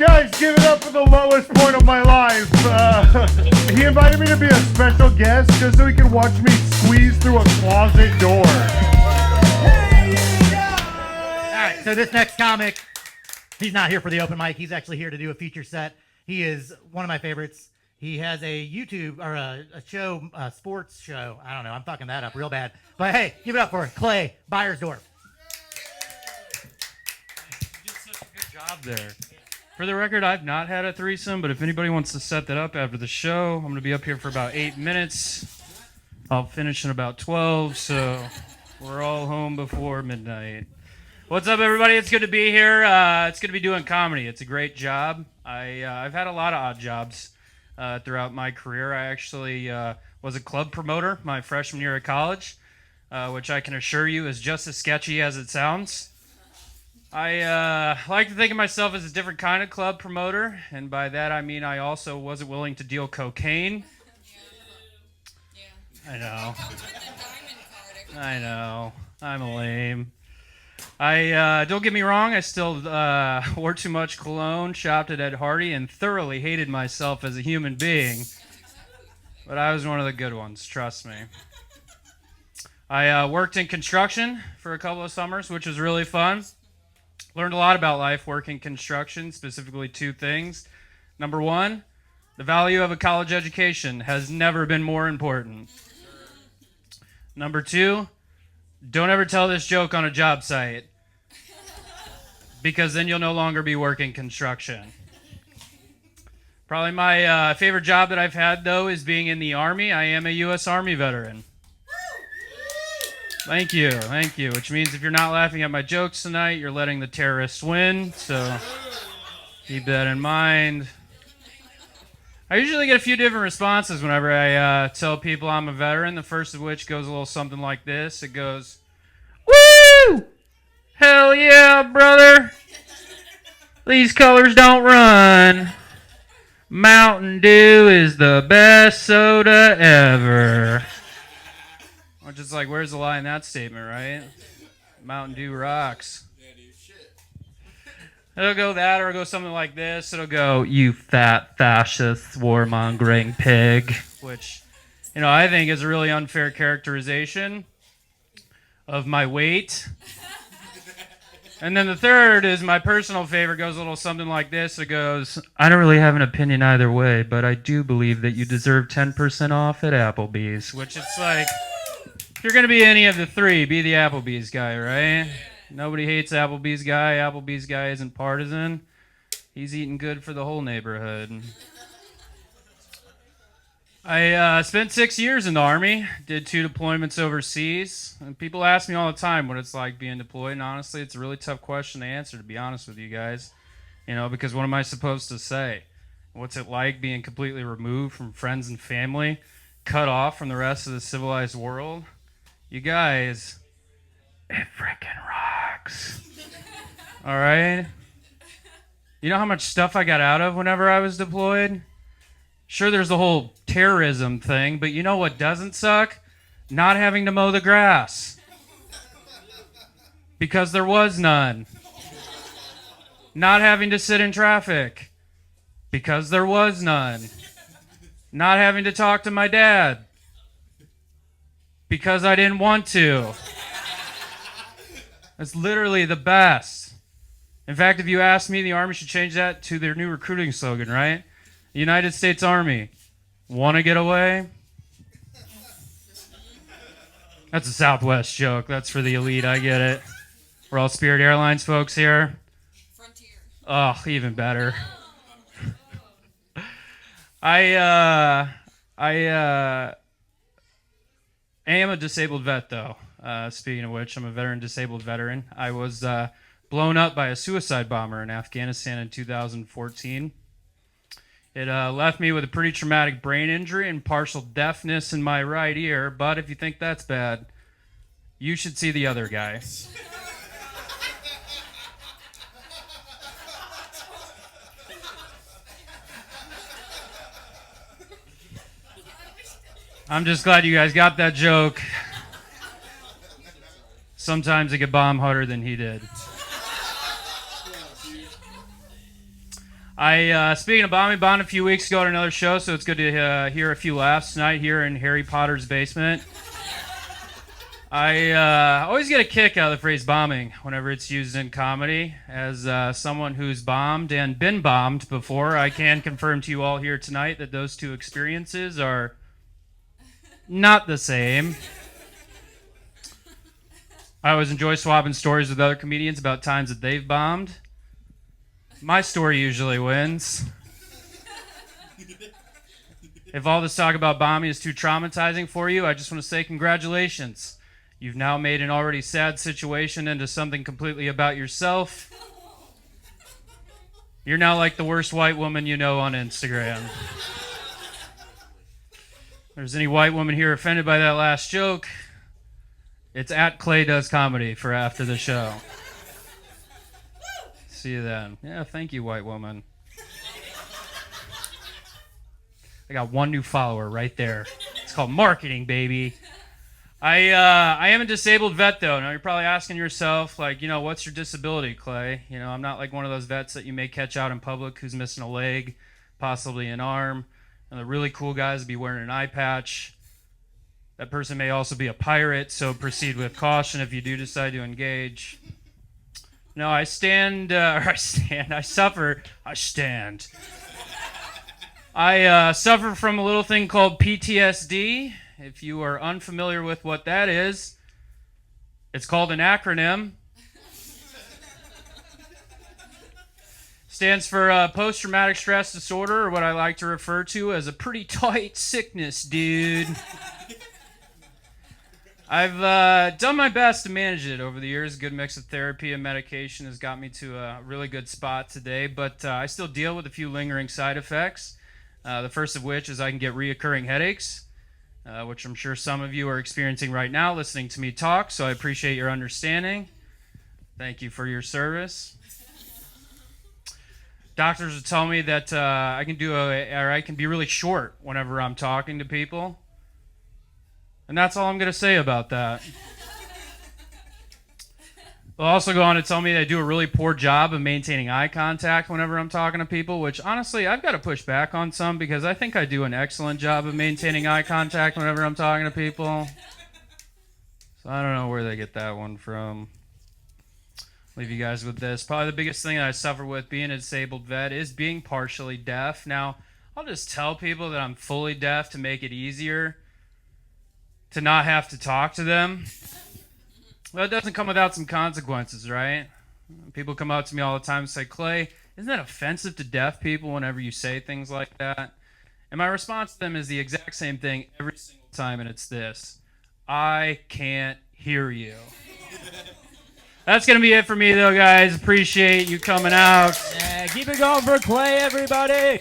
Guys, give it up for the lowest point of my life. He invited me to be a special guest just so he can watch me squeeze through a closet door. Alright, so this next comic, he's not here for the open mic. He's actually here to do a feature set. He is one of my favorites. He has a YouTube, or a show, a sports show. I don't know, I'm fucking that up real bad. But hey, give it up for Clay Beiersdorf. You did such a good job there. For the record, I've not had a threesome, but if anybody wants to set that up after the show, I'm going to be up here for about 8 minutes. I'll finish in about 12, so we're all home before midnight. What's up, everybody? It's good to be here. It's good to be doing comedy. It's a great job. I've had a lot of odd jobs throughout my career. I actually was a club promoter my freshman year of college, which I can assure you is just as sketchy as it sounds. I like to think of myself as a different kind of club promoter, and by that I mean I also wasn't willing to deal cocaine. I know. I'm lame. Don't get me wrong, I still wore too much cologne, shopped at Ed Hardy, and thoroughly hated myself as a human being. But I was one of the good ones, trust me. I worked in construction for a couple of summers, which was really fun. Learned a lot about life working construction, specifically 2 things. Number 1, the value of a college education has never been more important. Number 2, don't ever tell this joke on a job site, because then you'll no longer be working construction. Probably my favorite job that I've had, though, is being in the Army. I am a U.S. Army veteran. Thank you, which means if you're not laughing at my jokes tonight, you're letting the terrorists win, so keep that in mind. I usually get a few different responses whenever I tell people I'm a veteran, the first of which goes a little something like this. It goes, "Woo! Hell yeah, brother! These colors don't run. Mountain Dew is the best soda ever." Which is like, where's the lie in that statement, right? Mountain Dew rocks. It'll go that, or it'll go something like this. It'll go, "You fat fascist warmongering pig," which, I think is a really unfair characterization of my weight. And then the third is my personal favorite, goes a little something like this. It goes, "I don't really have an opinion either way, but I do believe that you deserve 10% off at Applebee's," which it's like, if you're going to be any of the 3, be the Applebee's guy, right? Nobody hates Applebee's guy. Applebee's guy isn't partisan. He's eating good for the whole neighborhood. I spent 6 years in the Army, did 2 deployments overseas. And people ask me all the time what it's like being deployed, and honestly, it's a really tough question to answer, to be honest with you guys. Because what am I supposed to say? What's it like being completely removed from friends and family, cut off from the rest of the civilized world? You guys, it frickin' rocks. All right? You know how much stuff I got out of whenever I was deployed? Sure, there's the whole terrorism thing, but you know what doesn't suck? Not having to mow the grass. Because there was none. Not having to sit in traffic. Because there was none. Not having to talk to my dad. Because I didn't want to. That's literally the best. In fact, if you ask me, the Army should change that to their new recruiting slogan, right? United States Army. Want to get away? That's a Southwest joke. That's for the elite. I get it. We're all Spirit Airlines folks here. Frontier. Oh, even better. I am a disabled vet, though. Speaking of which, I'm a disabled veteran. I was blown up by a suicide bomber in Afghanistan in 2014. It left me with a pretty traumatic brain injury and partial deafness in my right ear, but if you think that's bad, you should see the other guy. I'm just glad you guys got that joke. Sometimes it could bomb harder than he did. Speaking of bombing, bombed a few weeks ago at another show, so it's good to hear a few laughs tonight here in Harry Potter's basement. I always get a kick out of the phrase bombing whenever it's used in comedy. As someone who's bombed and been bombed before, I can confirm to you all here tonight that those two experiences are not the same. I always enjoy swapping stories with other comedians about times that they've bombed. My story usually wins. If all this talk about bombing is too traumatizing for you, I just want to say congratulations. You've now made an already sad situation into something completely about yourself. You're now like the worst white woman you know on Instagram. If there's any white woman here offended by that last joke, it's at Clay Does Comedy for after the show. See you then. Yeah, thank you, white woman. I got one new follower right there. It's called marketing, baby. I am a disabled vet, though. Now, you're probably asking yourself, like, what's your disability, Clay? I'm not like one of those vets that you may catch out in public who's missing a leg, possibly an arm. And the really cool guys would be wearing an eye patch. That person may also be a pirate, so proceed with caution if you do decide to engage. No, I stand. I suffer. I suffer from a little thing called PTSD. If you are unfamiliar with what that is, it's called an acronym. Stands for post-traumatic stress disorder, or what I like to refer to as a pretty tight sickness, dude. I've done my best to manage it over the years. A good mix of therapy and medication has got me to a really good spot today, but I still deal with a few lingering side effects. The first of which is I can get reoccurring headaches, which I'm sure some of you are experiencing right now listening to me talk, so I appreciate your understanding. Thank you for your service. Doctors will tell me that I can be really short whenever I'm talking to people. And that's all I'm going to say about that. They'll also go on to tell me that I do a really poor job of maintaining eye contact whenever I'm talking to people, which honestly, I've got to push back on some because I think I do an excellent job of maintaining eye contact whenever I'm talking to people. So I don't know where they get that one from. Leave you guys with this. Probably the biggest thing that I suffer with being a disabled vet is being partially deaf. Now, I'll just tell people that I'm fully deaf to make it easier to not have to talk to them. Well, it doesn't come without some consequences, right? People come up to me all the time and say, Clay, isn't that offensive to deaf people whenever you say things like that? And my response to them is the exact same thing every single time, and it's this: I can't hear you. That's going to be it for me, though, guys. Appreciate you coming out. Yeah, keep it going for Clay, everybody.